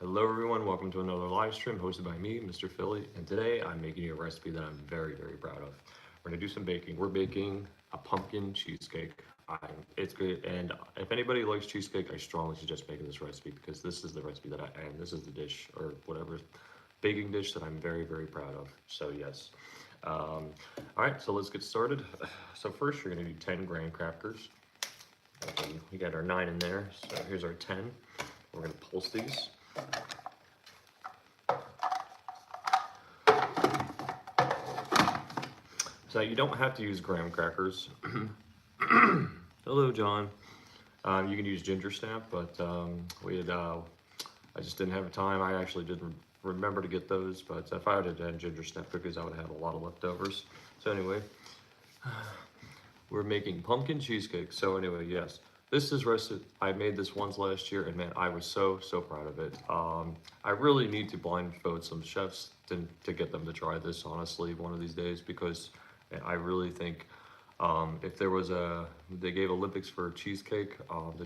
Hello everyone, welcome to another live stream hosted by me, Mr. Philly, and today I'm making you a recipe that I'm very, very proud of. We're gonna do some baking. We're baking a pumpkin cheesecake. It's good, and if anybody likes cheesecake, I strongly suggest making this recipe because this is the recipe that and this is the dish, or whatever, baking dish that I'm very, very proud of, so yes. All right, so let's get started. So first you're gonna do 10 graham crackers. We got our 9 in there, so here's our 10. We're gonna pulse these. So you don't have to use graham crackers. Hello, John. You can use ginger snap, but I just didn't have time. I actually didn't remember to get those, but if I had done ginger snap cookies, I would have a lot of leftovers. So anyway, we're making pumpkin cheesecake. So anyway, yes, this is recipe. I made this once last year, and man, I was so proud of it. I really need to blindfold some chefs to get them to try this, honestly, one of these days, because I really think if there was they gave Olympics for cheesecake,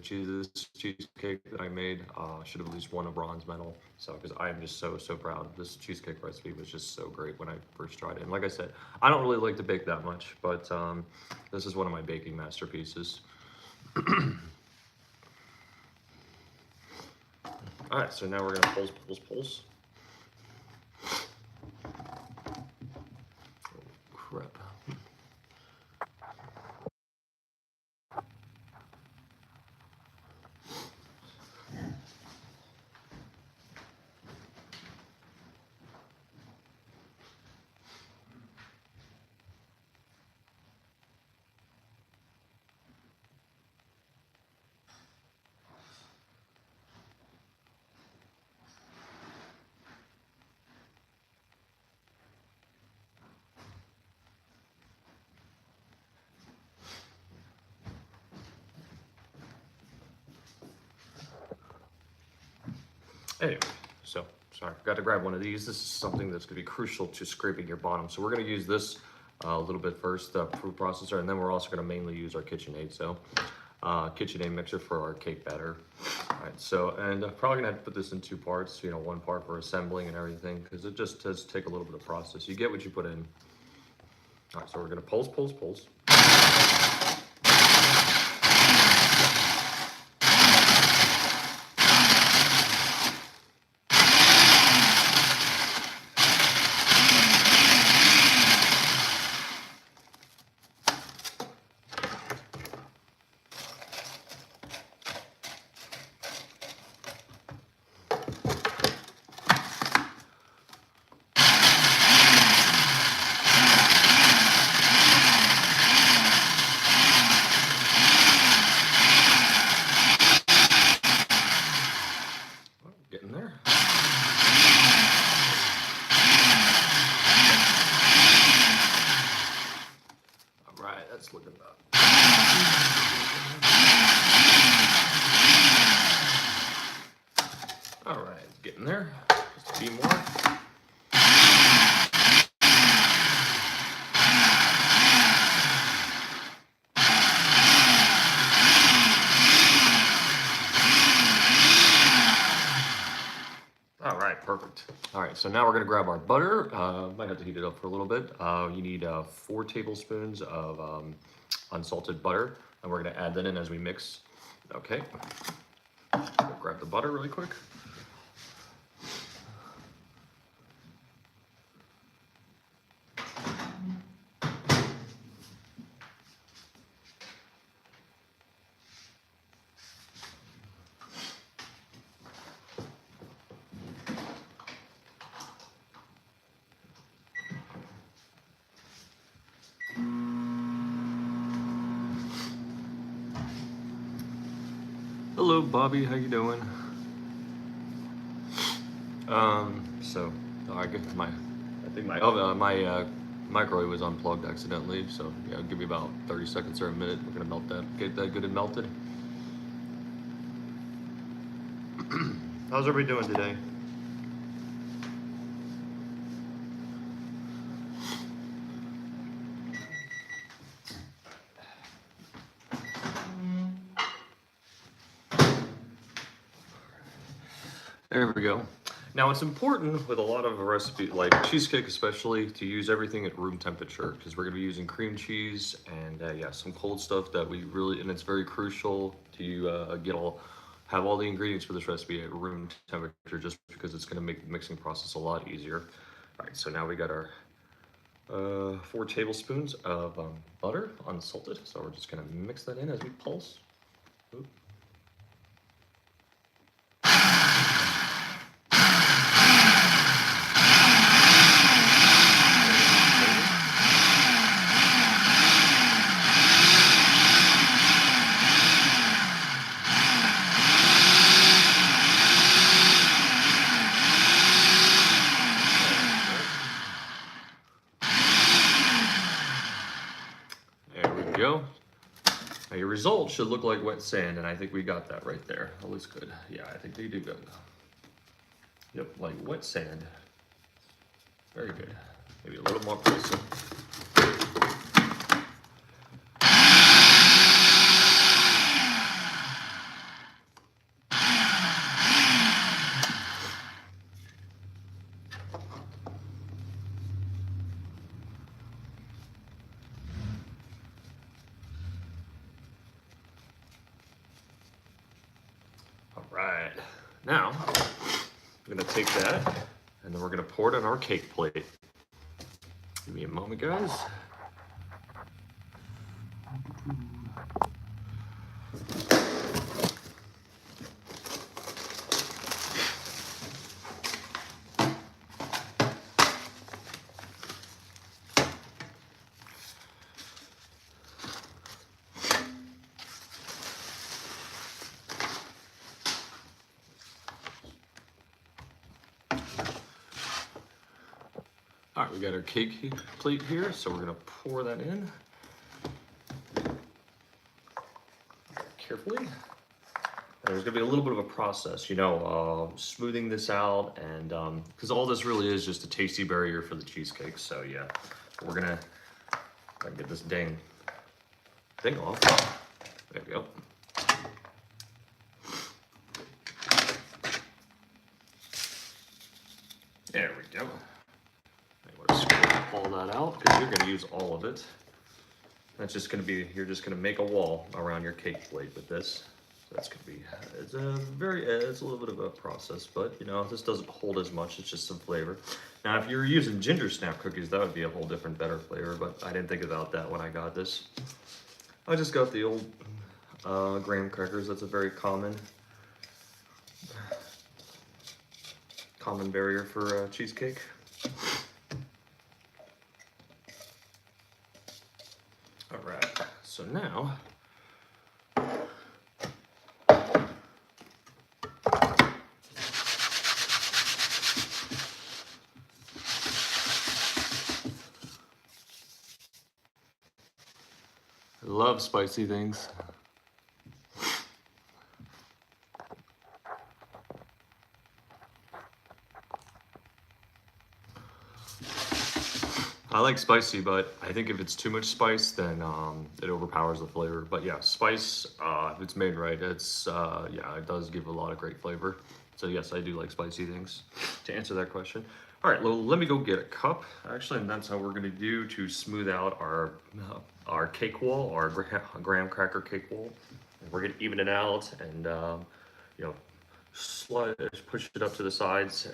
this cheesecake that I made should have at least won a bronze medal. So, because I am just so proud. This cheesecake recipe was just so great when I first tried it. And like I said, I don't really like to bake that much, but this is one of my baking masterpieces. All right, so now we're gonna pulse. Oh, crap. Anyway, so sorry, got to grab one of these. This is something that's going to be crucial to scraping your bottom. So we're going to use this a little bit first, the food processor, and then we're also going to mainly use our KitchenAid. So KitchenAid mixer for our cake batter. All right, so, and I'm probably going to have to put this in 2 parts, one part for assembling and everything, because it just does take a little bit of process. You get what you put in. All right, so we're going to pulse. Getting there. All right, that's looking about. All right, getting there. Just a few more. All right, perfect. All right, so now we're gonna grab our butter. Might have to heat it up for a little bit. You need 4 tablespoons of unsalted butter, and we're gonna add that in as we mix. Okay, grab the butter really quick. Hello, Bobby. How you doing? So I think my microwave was unplugged accidentally. So yeah, give me about 30 seconds or a minute. We're gonna melt that, get that good and melted. How's everybody doing today? There we go. Now it's important with a lot of recipes, like cheesecake especially, to use everything at room temperature because we're going to be using cream cheese and yeah, some cold stuff that we really, and it's very crucial to have all the ingredients for this recipe at room temperature just because it's going to make the mixing process a lot easier. All right, so now we got our 4 tablespoons of butter, unsalted. So we're just going to mix that in as we pulse. Oop. There we go. Now your results should look like wet sand, and I think we got that right there. That looks good. Yeah, I think they do good. Yep, like wet sand. Very good. Maybe a little more pulsing. All right, now I'm gonna take that and then we're gonna pour it on our cake plate. Give me a moment, guys. All right, we got our cake plate here, so we're gonna pour that in carefully. There's gonna be a little bit of a process, smoothing this out, and because all this really is just a tasty barrier for the cheesecake. So yeah, we're gonna get this dang thing off. There we go. There we go. All that out because you're going to use all of it. That's just going to be, you're just going to make a wall around your cake plate with this. So that's going to be, it's a little bit of a process, but this doesn't hold as much. It's just some flavor. Now, if you're using ginger snap cookies, that would be a whole different, better flavor, but I didn't think about that when I got this. I just got the old graham crackers. That's a very common barrier for cheesecake. All right, so now I love spicy things. I like spicy, but I think if it's too much spice, then it overpowers the flavor. But yeah, spice, if it's made right, it's yeah, it does give a lot of great flavor. So yes, I do like spicy things. To answer that question. All right, well, let me go get a cup. Actually, and that's how we're gonna do to smooth out our cake wall, our graham cracker cake wall. We're gonna even it out and slide, push it up to the sides.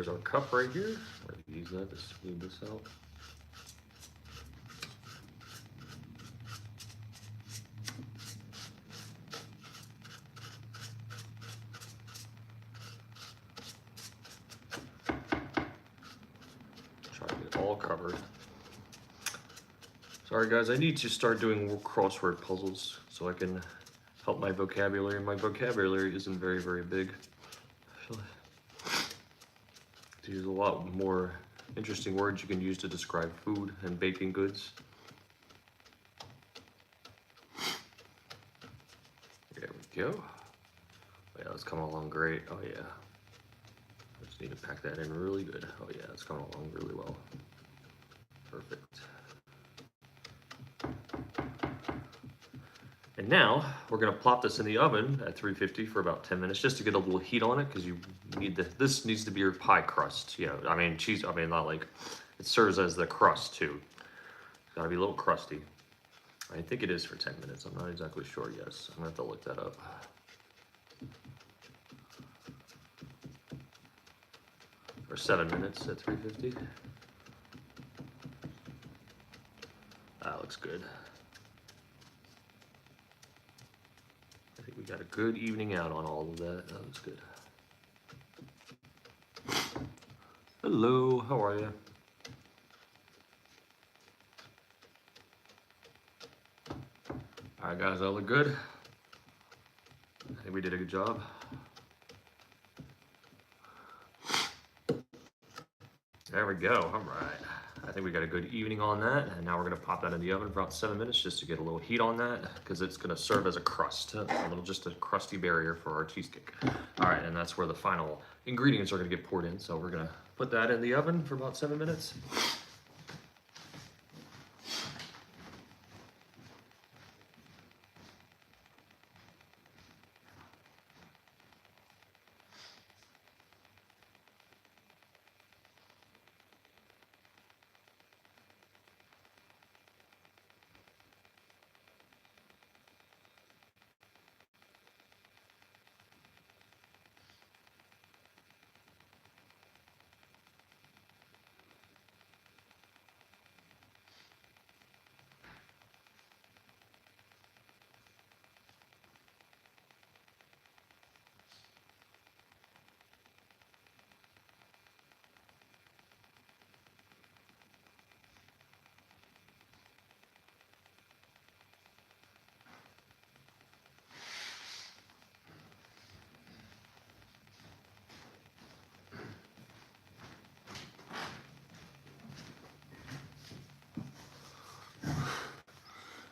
Here's our cup right here. We're gonna use that to smooth this out. Try to get it all covered. Sorry guys, I need to start doing more crossword puzzles so I can help my vocabulary. My vocabulary isn't very, very big. There's a lot more interesting words you can use to describe food and baking goods. There we go. Oh yeah, that's coming along great. Oh yeah. I just need to pack that in really good. Oh yeah, it's coming along really well. Perfect. And now we're gonna plop this in the oven at 350 for about 10 minutes just to get a little heat on it, because you need this needs to be your pie crust. You know, I mean cheese, I mean not like, it serves as the crust too. It's gotta be a little crusty. I think it is for 10 minutes. I'm not exactly sure. Yes, I'm gonna have to look that up. Or 7 minutes at 350. That looks good. I think we got a good evening out on all of that. That looks good. Hello, how are you? All right, guys, that look good. I think we did a good job. There we go. All right. I think we got a good evening on that, and now we're gonna pop that in the oven for about 7 minutes just to get a little heat on that, because it's gonna serve as a crust, just a crusty barrier for our cheesecake. All right, and that's where the final ingredients are gonna get poured in. So we're gonna put that in the oven for about 7 minutes.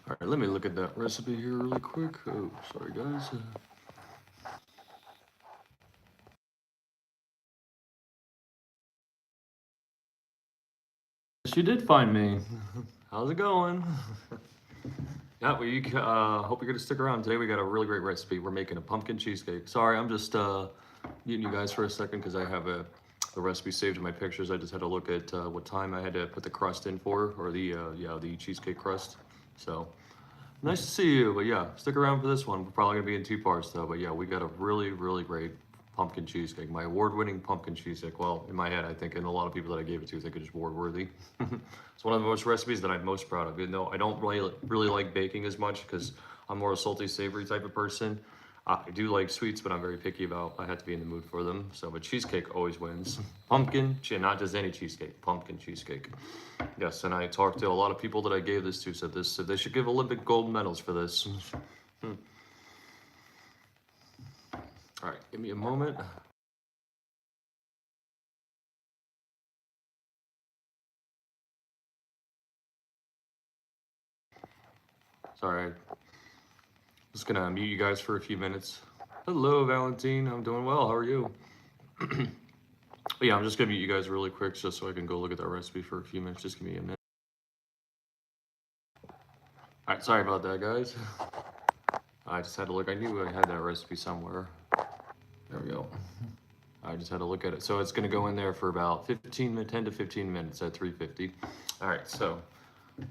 All right, let me look at that recipe here really quick. Oh, sorry guys. You did find me. How's it going? Yeah, well, you hope you're gonna stick around. Today we got a really great recipe. We're making a pumpkin cheesecake. Sorry, I'm just muting you guys for a second because I have the recipe saved in my pictures. I just had to look at what time I had to put the crust in for, or the cheesecake crust. So nice to see you. But yeah, stick around for this one. We're probably gonna be in 2 parts though. But yeah, we got a really, really great pumpkin cheesecake. My award-winning pumpkin cheesecake. Well, in my head, I think, and a lot of people that I gave it to think it's award-worthy. It's one of the most recipes that I'm most proud of. Even though I don't really like baking as much because I'm more a salty, savory type of person. I do like sweets, but I'm very picky about. I have to be in the mood for them. So, but cheesecake always wins. Pumpkin, not just any cheesecake. Pumpkin cheesecake. Yes, and I talked to a lot of people that I gave this to. Said they should give Olympic gold medals for this. All right, give me a moment. Sorry, I'm just gonna mute you guys for a few minutes. Hello, Valentine. I'm doing well. How are you? But yeah, I'm just gonna mute you guys really quick just so I can go look at that recipe for a few minutes. Just give me a minute. All right, sorry about that, guys. I just had to look. I knew I had that recipe somewhere. There we go. I just had to look at it. So it's gonna go in there for about 10 to 15 minutes at 350. All right, so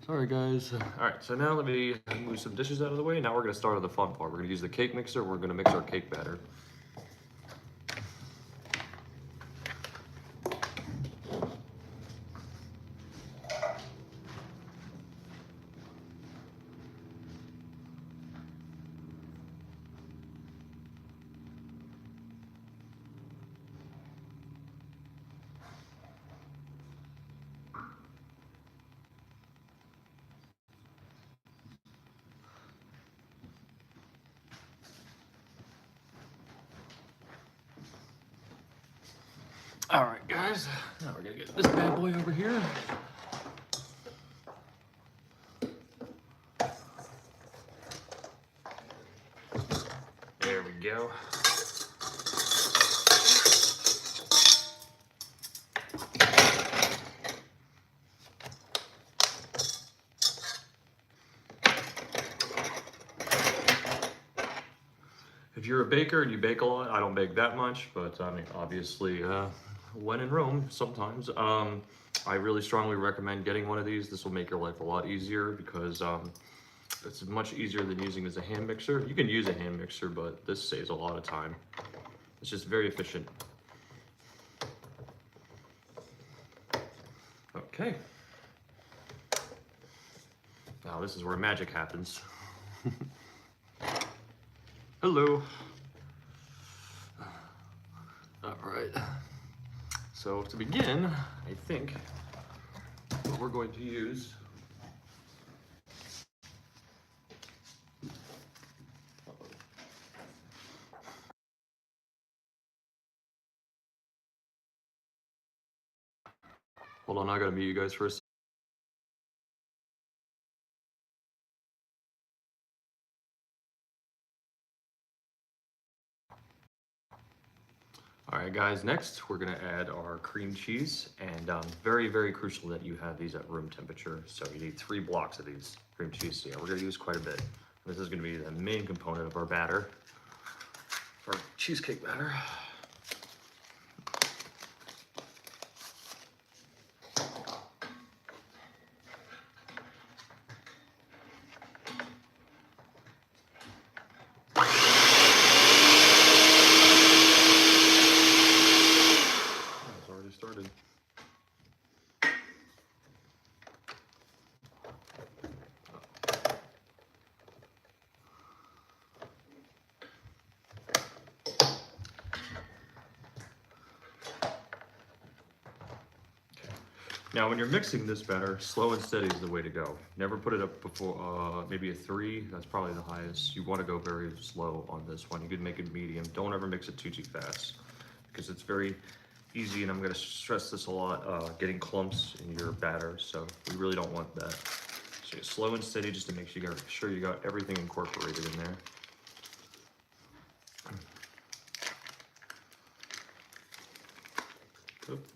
sorry guys. All right, so now let me move some dishes out of the way. Now we're gonna start on the fun part. We're gonna use the cake mixer. We're gonna mix our cake batter. All right, guys. Now we're gonna get this bad boy over here. There we go. If you're a baker and you bake a lot, I don't bake that much, but I mean, obviously, when in Rome, sometimes. I really strongly recommend getting one of these. This will make your life a lot easier because it's much easier than using as a hand mixer. You can use a hand mixer, but this saves a lot of time. It's just very efficient. Okay. Now this is where magic happens. Hello. All right. So to begin, I think what we're going to use hold on, I gotta mute you guys for a second. All right, guys, next we're gonna add our cream cheese, and very, very crucial that you have these at room temperature. So you need 3 blocks of these cream cheese. So yeah, we're gonna use quite a bit. This is gonna be the main component of our batter, our cheesecake batter. It's already started. Now, when you're mixing this batter, slow and steady is the way to go. Never put it up before, maybe a 3, that's probably the highest. You wanna go very slow on this one. You could make it medium. Don't ever mix it too fast because it's very easy, and I'm gonna stress this a lot, getting clumps in your batter, so we really don't want that. So you're slow and steady just to make sure you got everything incorporated in there. Oop.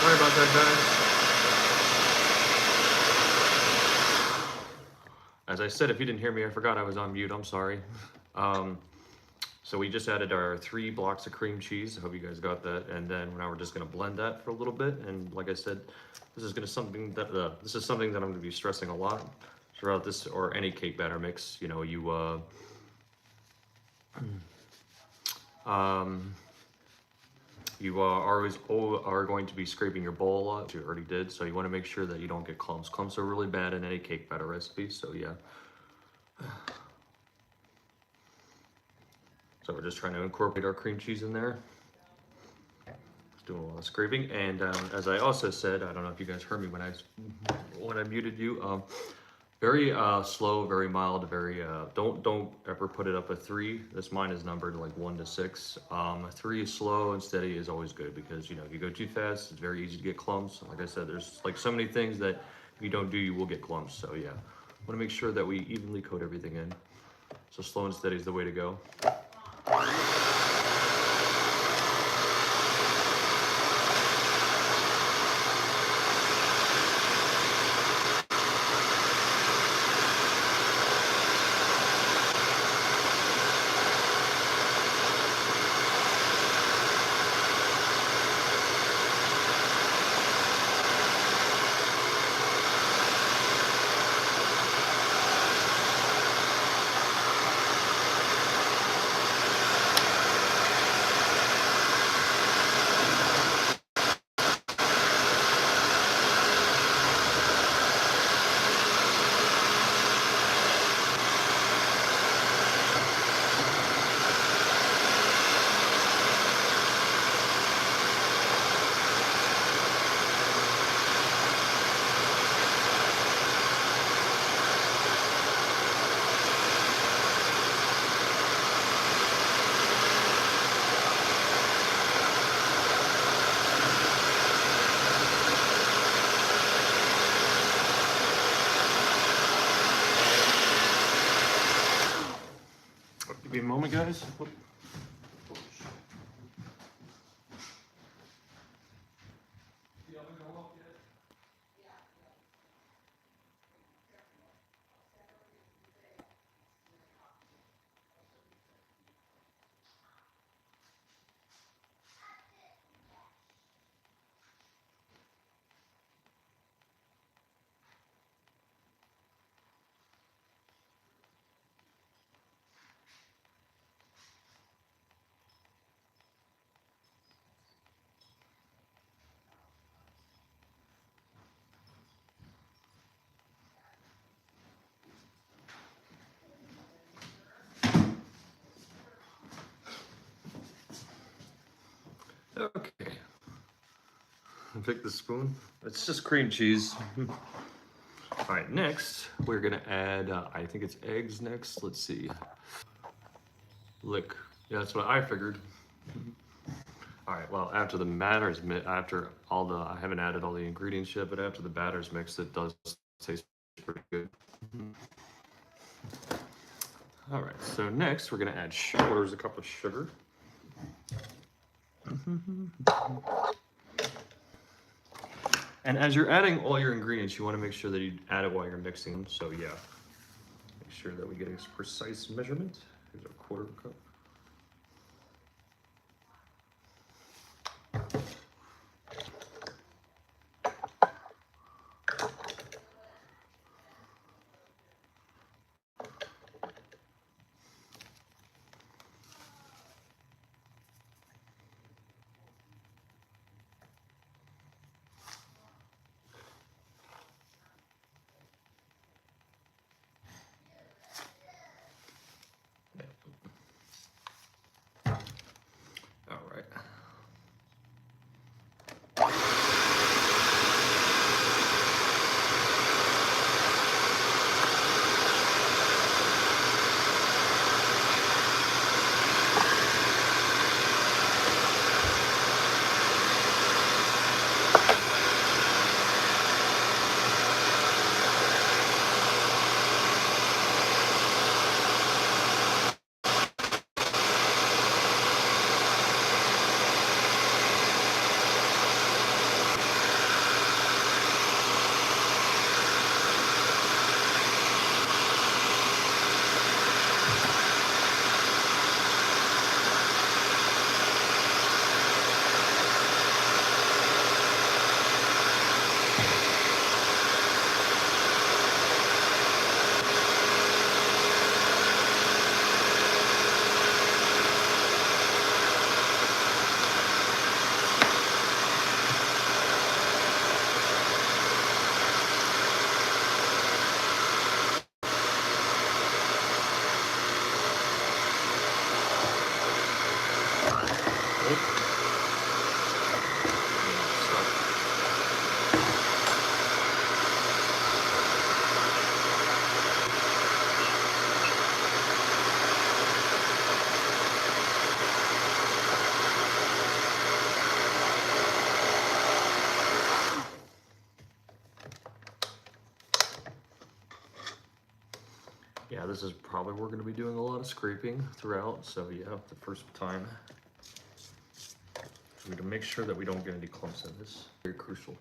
Sorry about that, guys. As I said, if you didn't hear me, I forgot I was on mute. I'm sorry. Um, so we just added our 3 blocks of cream cheese. I hope you guys got that. And then now we're just gonna blend that for a little bit. And like I said, this is something that I'm gonna be stressing a lot throughout this or any cake batter mix. You know, um, you are going to be scraping your bowl a lot, which you already did. So you want to make sure that you don't get clumps. Clumps are really bad in any cake batter recipe. So yeah. So we're just trying to incorporate our cream cheese in there. Just doing a lot of scraping. And as I also said, I don't know if you guys heard me when I muted you. Very slow, very mild, very don't ever put it up a 3. This mine is numbered like 1 to 6. A 3 is slow and steady is always good because you know if you go too fast, it's very easy to get clumps. Like I said, there's like so many things that if you don't do, you will get clumps. So yeah, want to make sure that we evenly coat everything in. So slow and steady is the way to go. Give me a moment, guys. Okay. Pick the spoon. It's just cream cheese. All right, next we're gonna add, I think it's eggs next. Let's see. Lick. Yeah, that's what I figured. All right, well, after the batter's after all the, I haven't added all the ingredients yet, but after the batter's mixed, it does taste pretty good. All right, so next we're gonna add sugar. There's a cup of sugar. And as you're adding all your ingredients, you want to make sure that you add it while you're mixing them. So yeah, make sure that we get a precise measurement. Here's a 1/4 cup. this is probably we're going to be doing a lot of scraping throughout. So yeah, the first time. We're going to make sure that we don't get any clumps in this. Very crucial.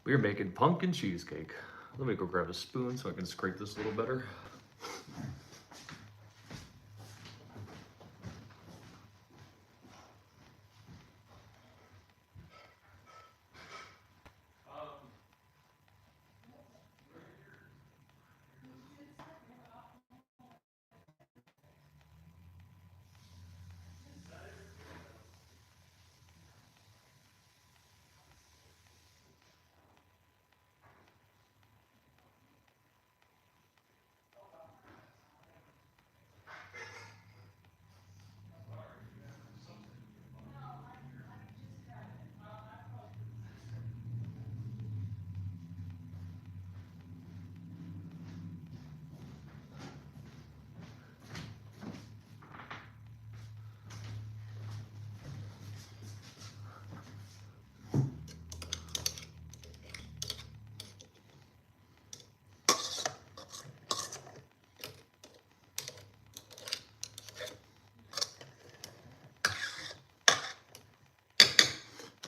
We are making pumpkin cheesecake. Let me go grab a spoon so I can scrape this a little better.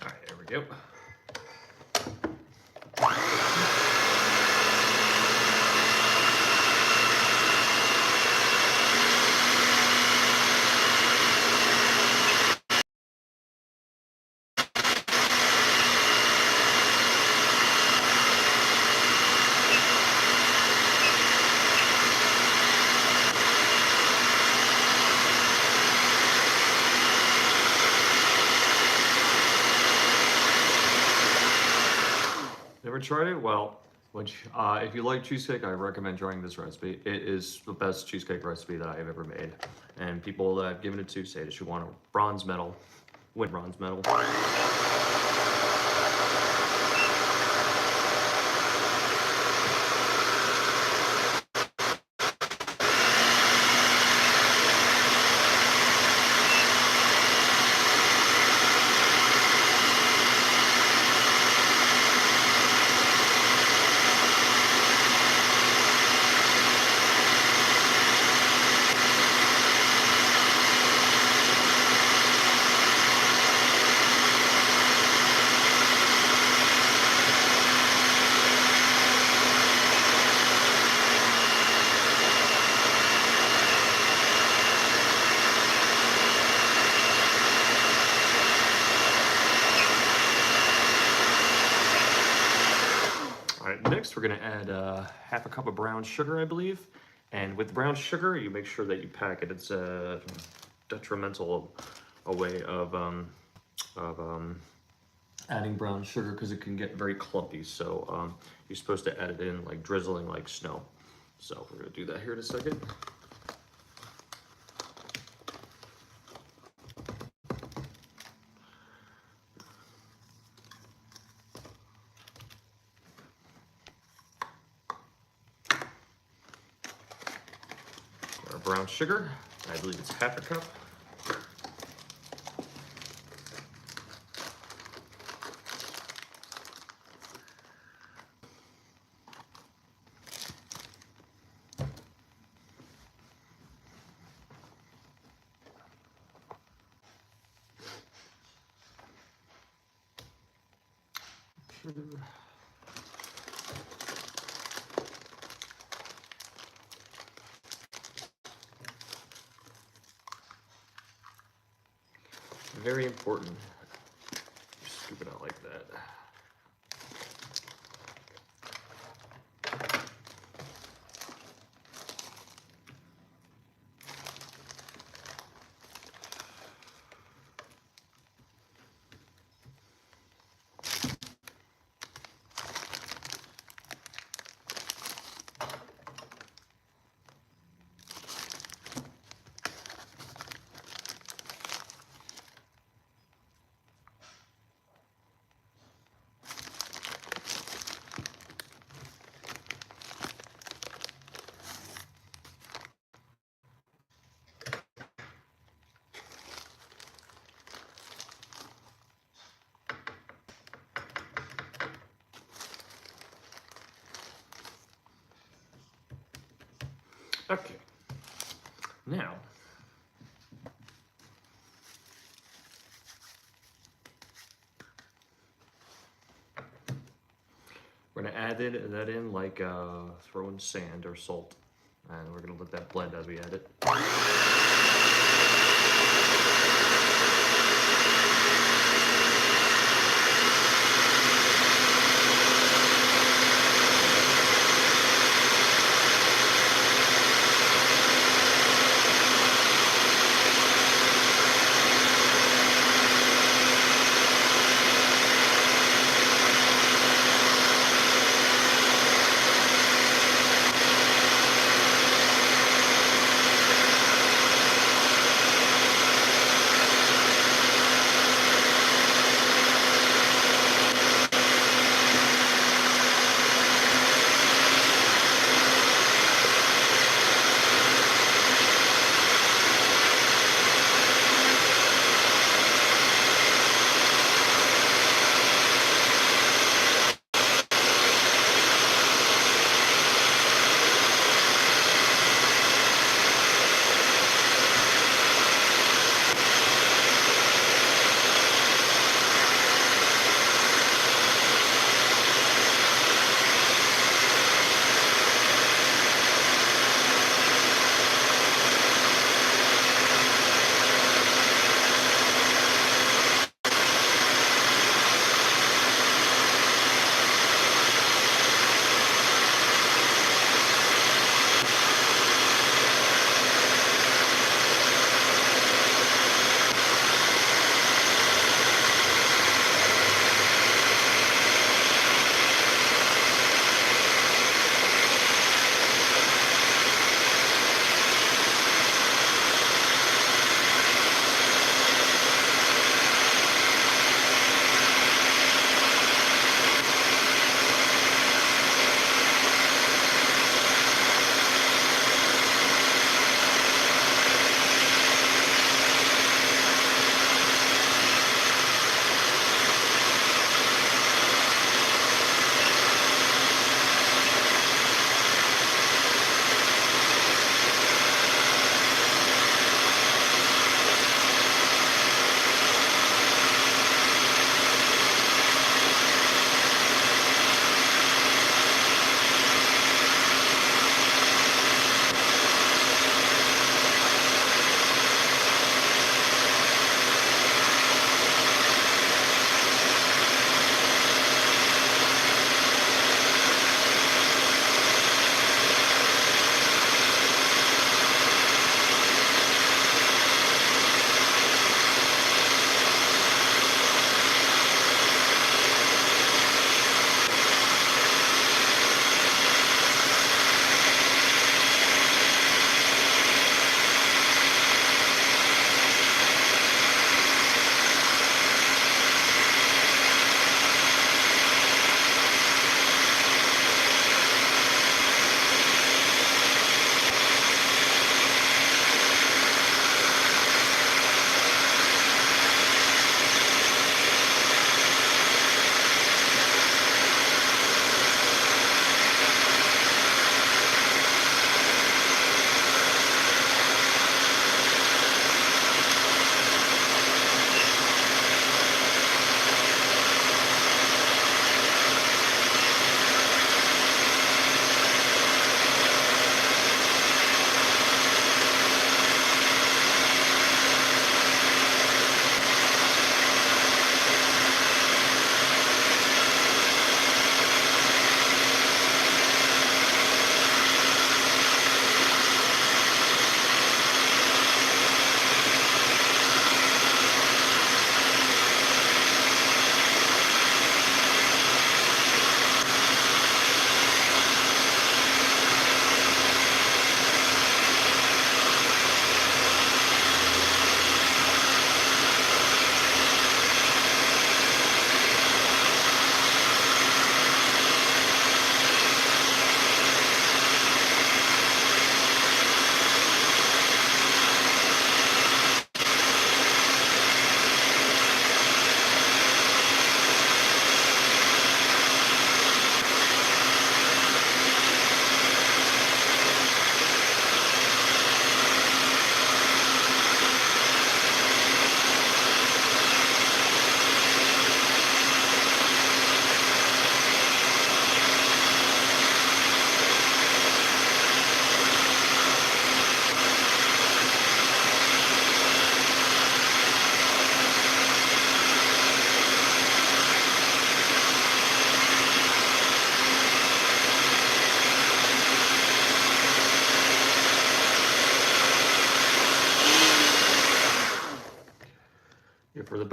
All right, there we go. Never tried it? Well, if you like cheesecake, I recommend trying this recipe. It is the best cheesecake recipe that I have ever made. And people that I've given it to say that you want a bronze medal, win bronze medal. Next, we're gonna add half a cup of brown sugar, I believe. And with brown sugar, you make sure that you pack it. It's a detrimental a way of adding brown sugar because it can get very clumpy. So you're supposed to add it in like drizzling like snow. So we're gonna do that here in a second. Our brown sugar, I believe it's half a cup. Very important. Scoop it out like that. Okay. Now, we're gonna add that in like throwing sand or salt, and we're gonna let that blend as we add it.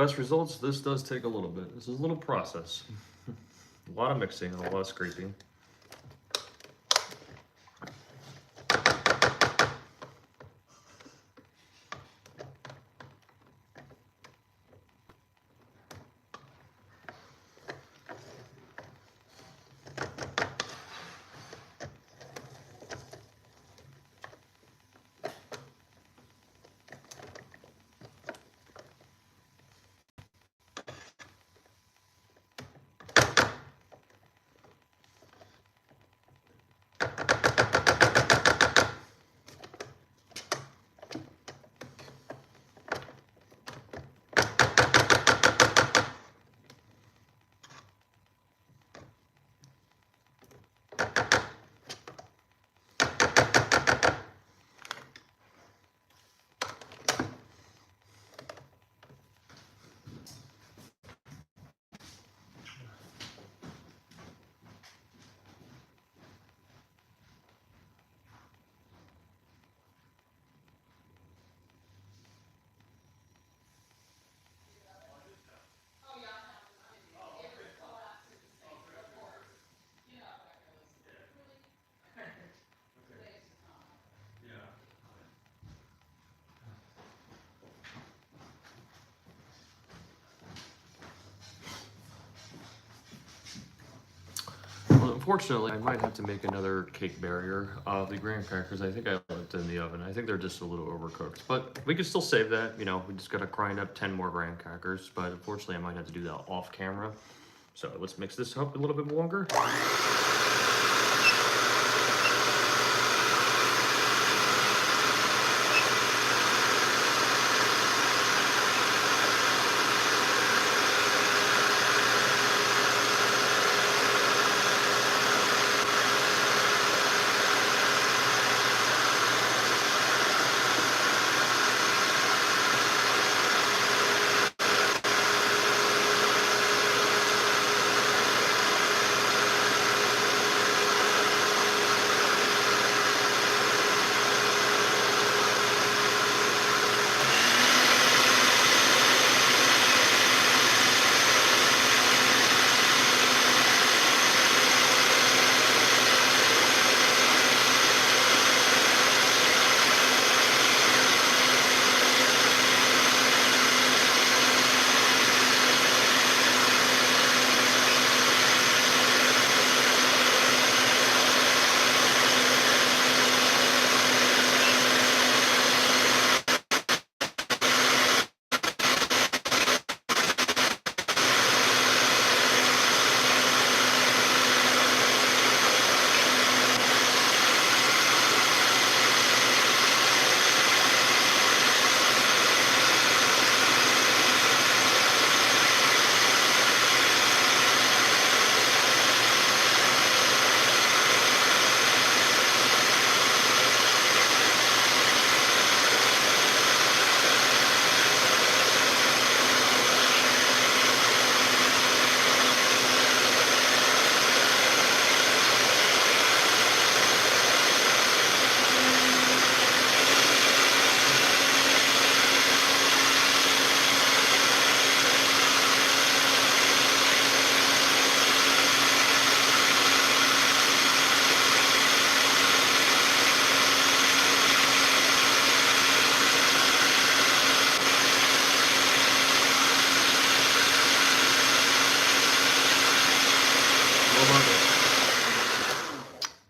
best results, this does take a little bit. This is a little process. A lot of mixing, a lot of scraping. Well, unfortunately, I might have to make another cake barrier. The graham crackers, I think I left in the oven. I think they're just a little overcooked, but we can still save that. You know, we just gotta grind up 10 more graham crackers, but unfortunately, I might have to do that off camera. So let's mix this up a little bit longer.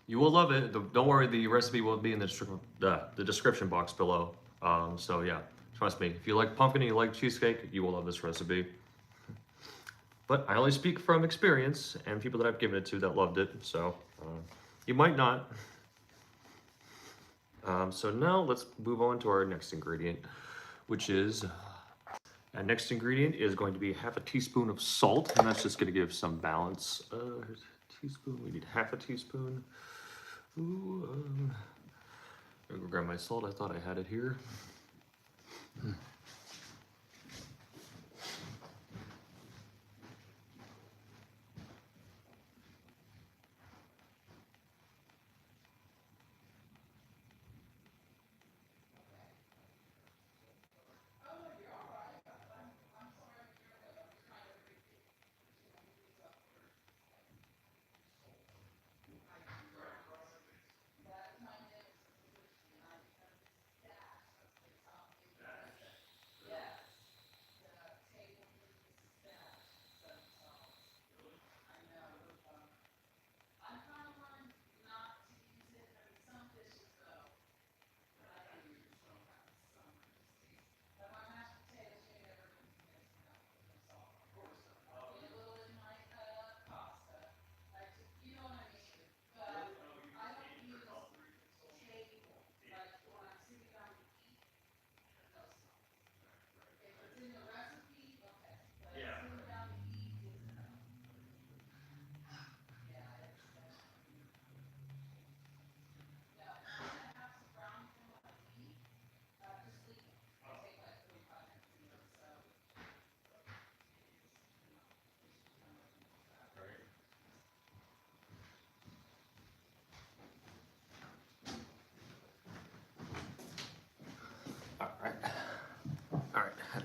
You will love it. Don't worry, the recipe will be in the description box below. So yeah, trust me. If you like pumpkin and you like cheesecake, you will love this recipe. But I only speak from experience and people that I've given it to that loved it. So you might not. So now let's move on to our next ingredient, which is our next ingredient is going to be half a teaspoon of salt, and that's just going to give some balance. Here's a teaspoon. We need half a teaspoon. Ooh, I'm gonna go grab my salt. I thought I had it here.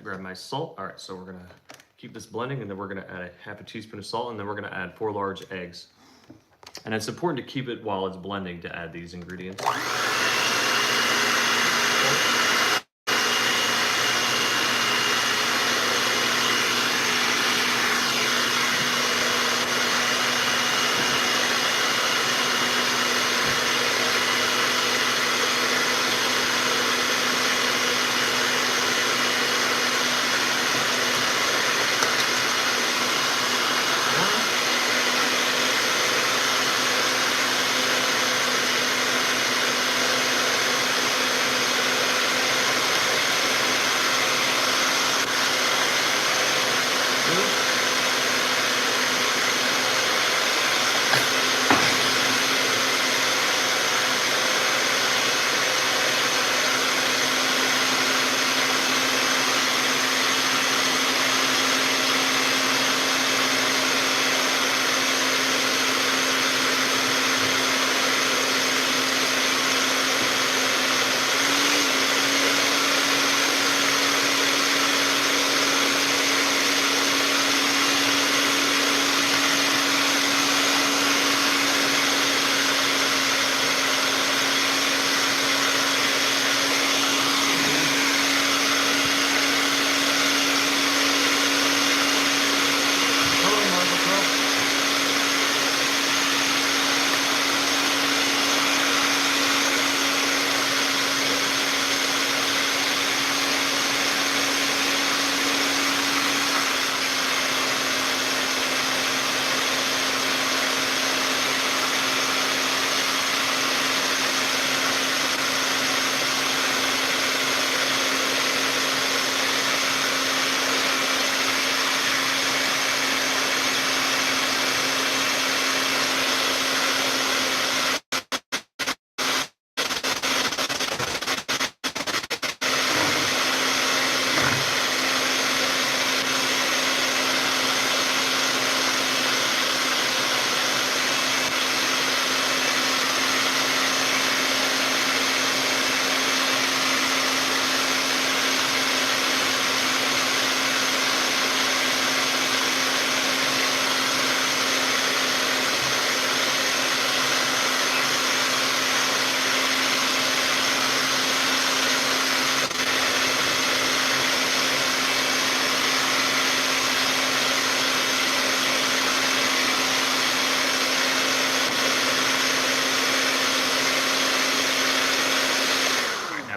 grab my salt. All right, so we're gonna keep this blending, and then we're gonna add a half a teaspoon of salt, and then we're gonna add 4 large eggs. And it's important to keep it while it's blending to add these ingredients.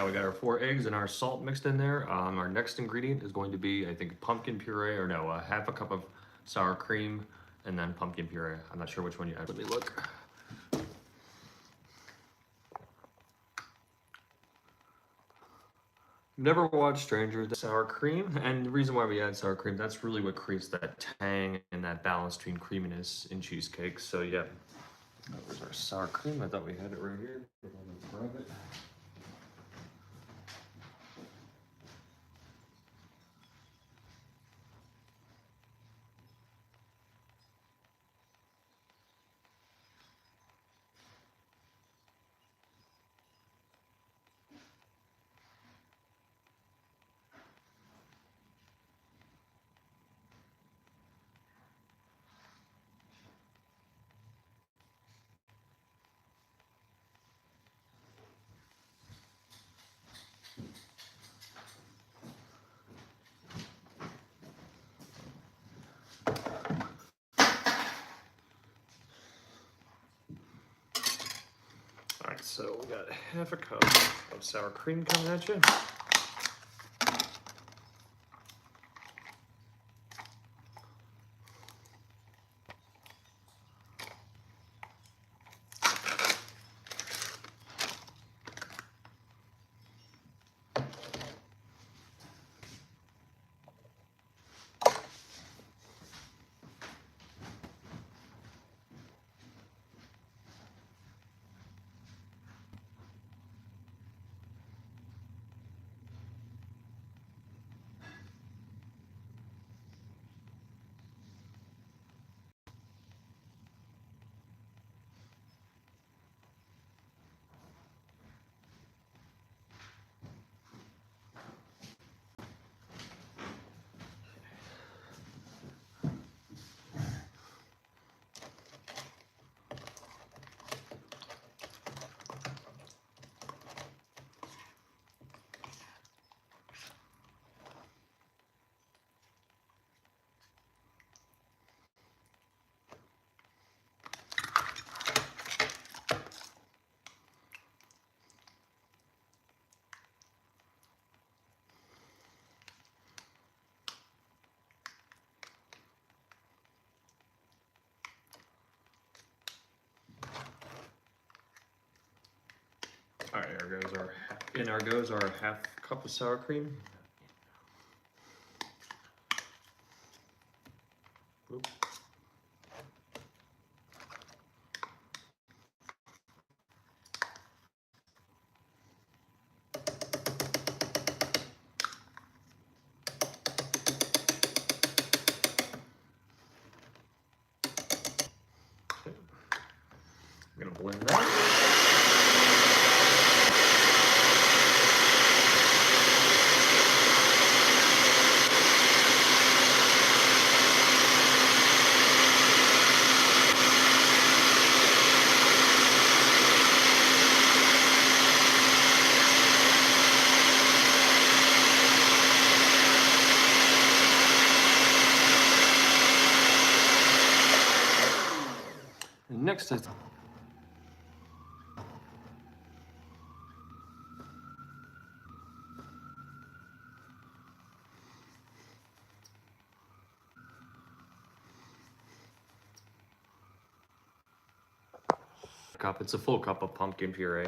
We got our 4 eggs and our salt mixed in there. Our next ingredient is going to be, I think, pumpkin puree, or no, half a cup of sour cream, and then pumpkin puree. I'm not sure which one you add. Let me look. Never watched Stranger Than sour cream, and the reason why we add sour cream, that's really what creates that tang and that balance between creaminess in cheesecake. So yeah, that was our sour cream. I thought we had it right here. Grab it. All right, so we got half a cup of sour cream coming at you. goes our half cup of sour cream. Oop. I'm gonna blend that. And next is cup. It's a full cup of pumpkin puree.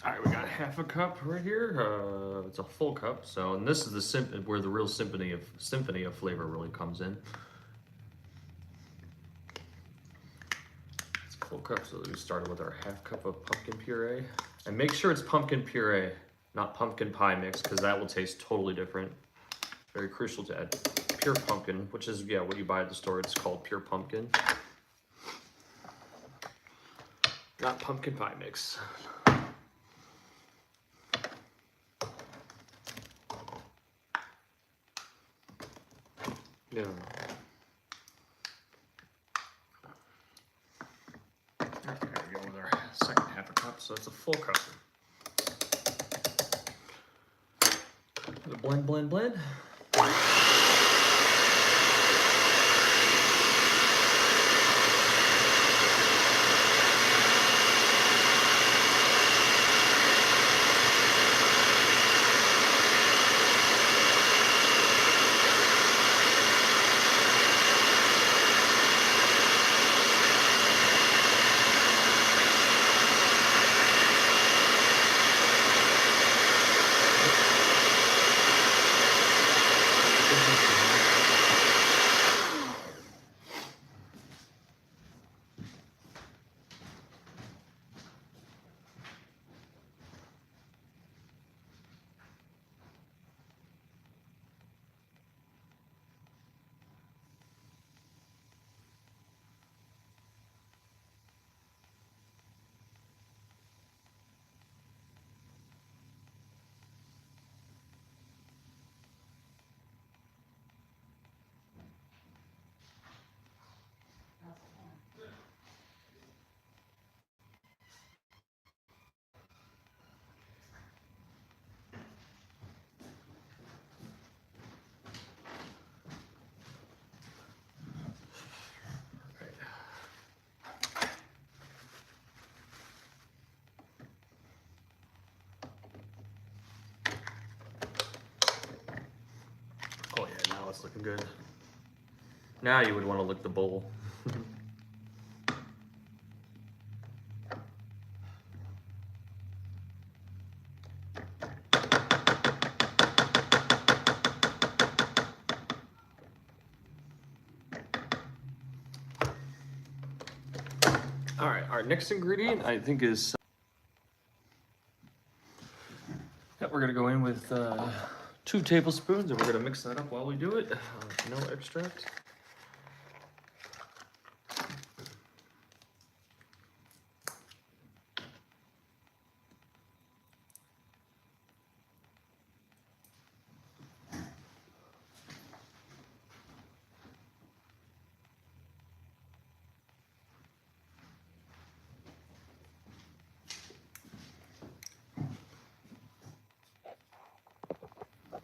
All right, we got half a cup right here. It's a full cup. So, and this is the where the real symphony of flavor really comes in. It's a full cup. So we started with our half cup of pumpkin puree, and make sure it's pumpkin puree, not pumpkin pie mix, because that will taste totally different. Very crucial to add pure pumpkin, which is what you buy at the store. It's called pure pumpkin, not pumpkin pie mix. Yeah. There we go with our second half a cup, so it's a full cup. Blend, blend, blend. Oh yeah, now it's looking good. Now you would want to lick the bowl. Our next ingredient, I think, is... Yeah, we're gonna go in with 2 tablespoons, and we're gonna mix that up while we do it. Vanilla extract.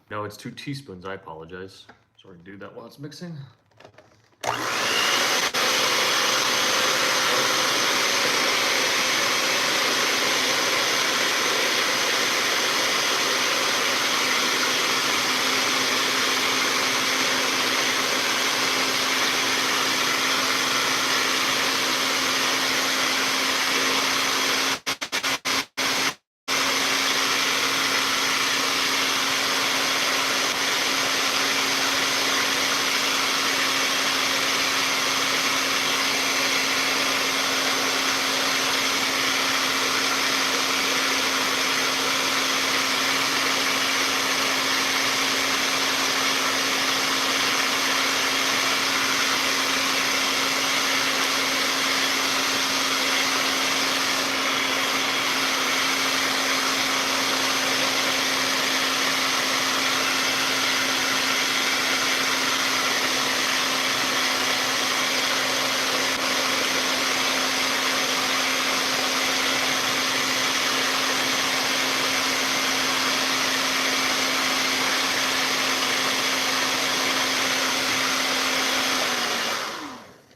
No, it's 2 teaspoons, I apologize. So we're gonna do that while it's mixing.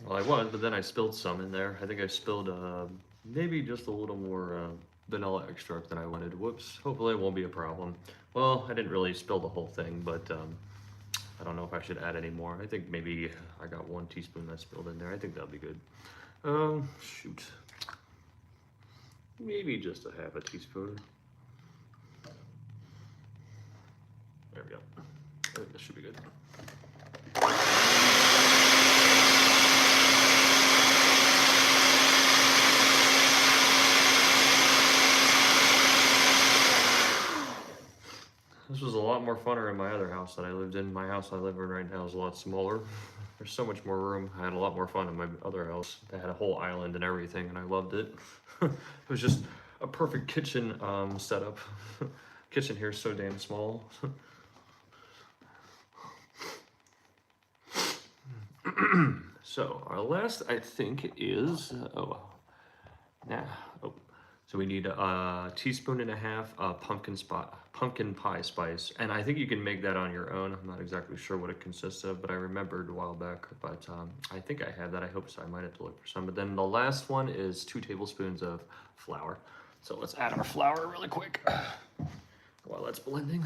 Well, I was, but then I spilled some in there. I think I spilled maybe just a little more vanilla extract than I wanted. Whoops. Hopefully it won't be a problem. Well, I didn't really spill the whole thing, but I don't know if I should add any more. I think maybe I got 1 teaspoon that spilled in there. I think that'll be good. Shoot. Maybe just a half a teaspoon. There we go. I think this should be good. This was a lot more funner in my other house that I lived in. My house I live in right now is a lot smaller. There's so much more room. I had a lot more fun in my other house. They had a whole island and everything, and I loved it. It was just a perfect kitchen setup. Kitchen here is so damn small. So our last, I think, is so we need a teaspoon and a half pumpkin pie spice, and I think you can make that on your own. I'm not exactly sure what it consists of, but I remembered a while back. But I think I have that. I hope so. I might have to look for some. But then the last one is 2 tablespoons of flour. So let's add our flour really quick while that's blending.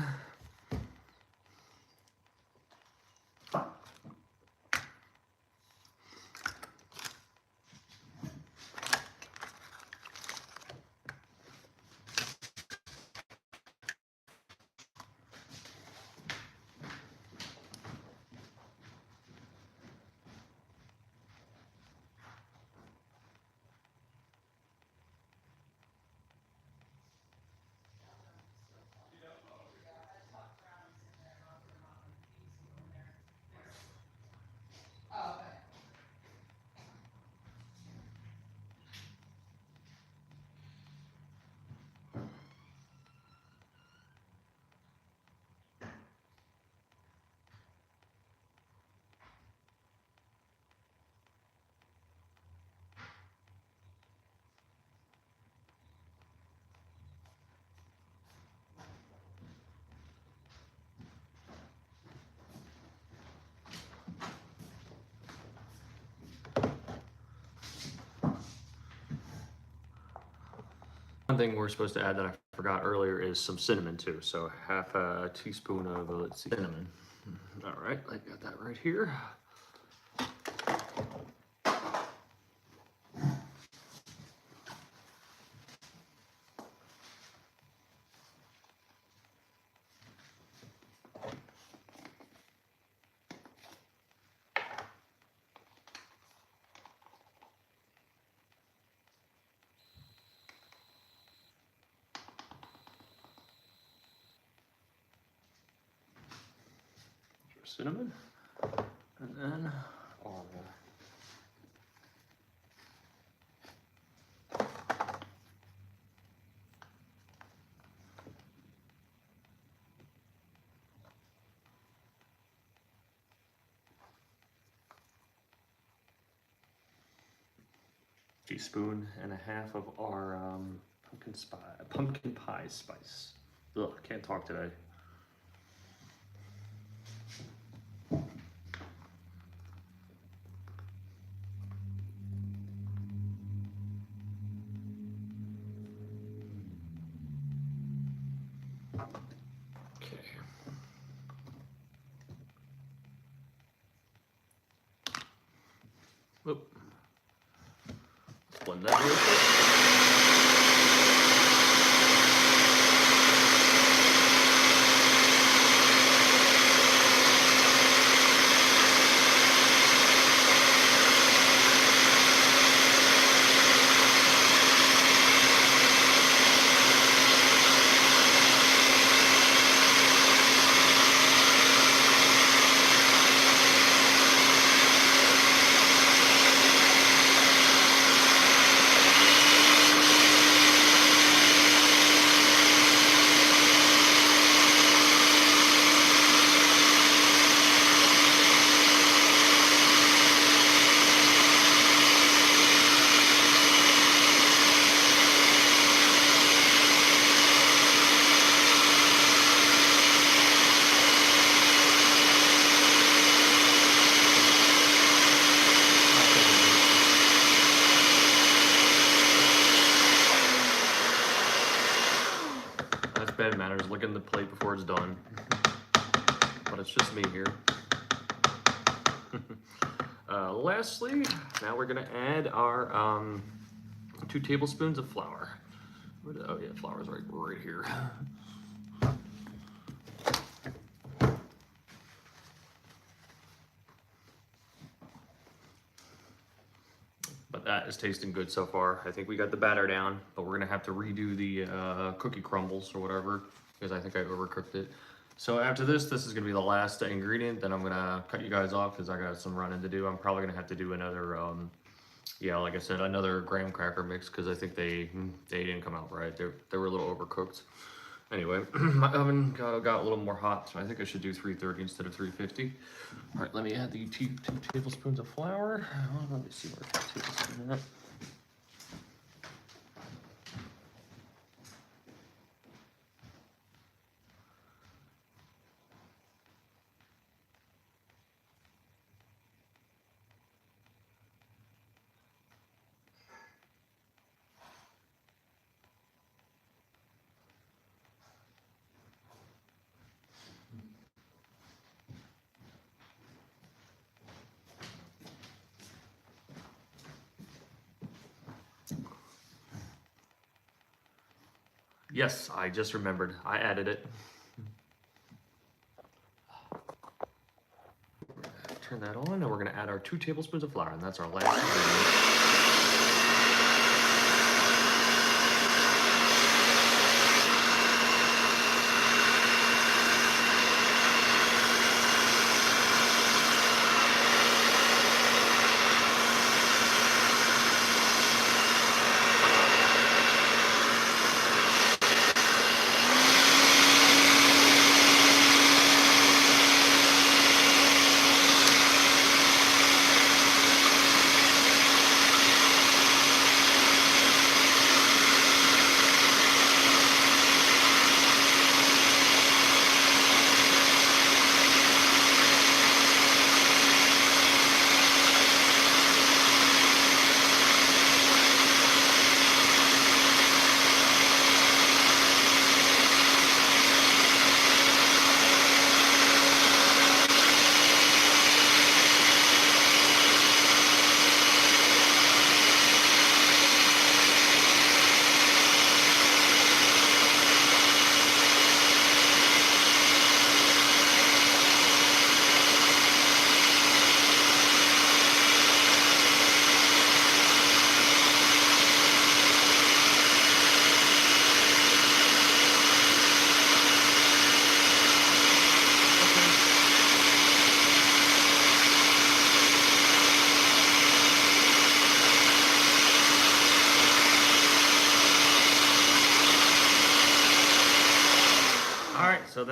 One thing we're supposed to add that I forgot earlier is some cinnamon too. So half a teaspoon of, let's see, cinnamon. All right, I got that right here. cinnamon, and then our teaspoon and a half of our pumpkin pie spice. Ugh, can't talk today. Oop. Let's blend that real quick. Bad manners, licking the plate before it's done. But it's just me here. Lastly, now we're gonna add our 2 tablespoons of flour. Oh yeah, flour's right here. But that is tasting good so far. I think we got the batter down, but we're gonna have to redo the cookie crumbles or whatever, because I think I overcooked it. So after this is gonna be the last ingredient. Then I'm gonna cut you guys off because I got some running to do. I'm probably gonna have to do another, yeah, like I said, another graham cracker mix because I think they didn't come out right. They were a little overcooked. Anyway, my oven got a little more hot, so I think I should do 330 instead of 350. All right, let me add the 2 tablespoons of flour. Let me see where 2 tablespoons are at. Yes, I just remembered. I added it. Turn that on, and we're gonna add our 2 tablespoons of flour, and that's our last ingredient.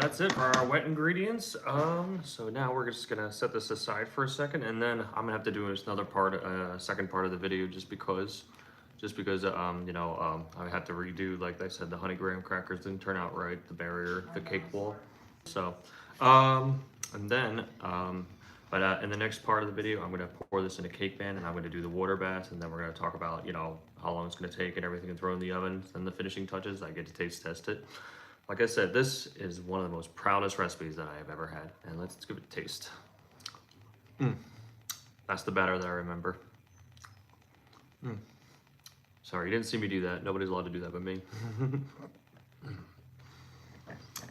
that's it for our wet ingredients. So now we're just gonna set this aside for a second, and then I'm gonna have to do another part, second part of the video, just because you know, I had to redo, like I said, the honey graham crackers didn't turn out right, the barrier, the cake wall. So, and then, in the next part of the video, I'm gonna pour this in a cake pan, and I'm gonna do the water bath, and then we're gonna talk about, you know, how long it's gonna take and everything, and throw in the oven. Then the finishing touches, I get to taste test it. Like I said, this is one of the most proudest recipes that I have ever had, and let's give it a taste. That's the batter that I remember. Sorry, you didn't see me do that. Nobody's allowed to do that but me.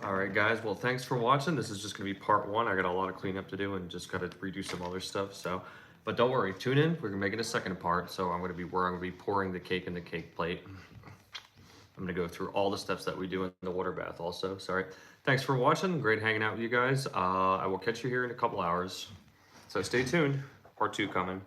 All right, guys. Well, thanks for watching. This is just gonna be part one. I got a lot of cleanup to do and just gotta redo some other stuff. So, but don't worry, tune in. We're gonna make it a second part. So I'm gonna be pouring the cake in the cake plate. I'm gonna go through all the steps that we do in the water bath also. Sorry. Thanks for watching. Great hanging out with you guys. I will catch you here in a couple hours. So stay tuned. Part two coming.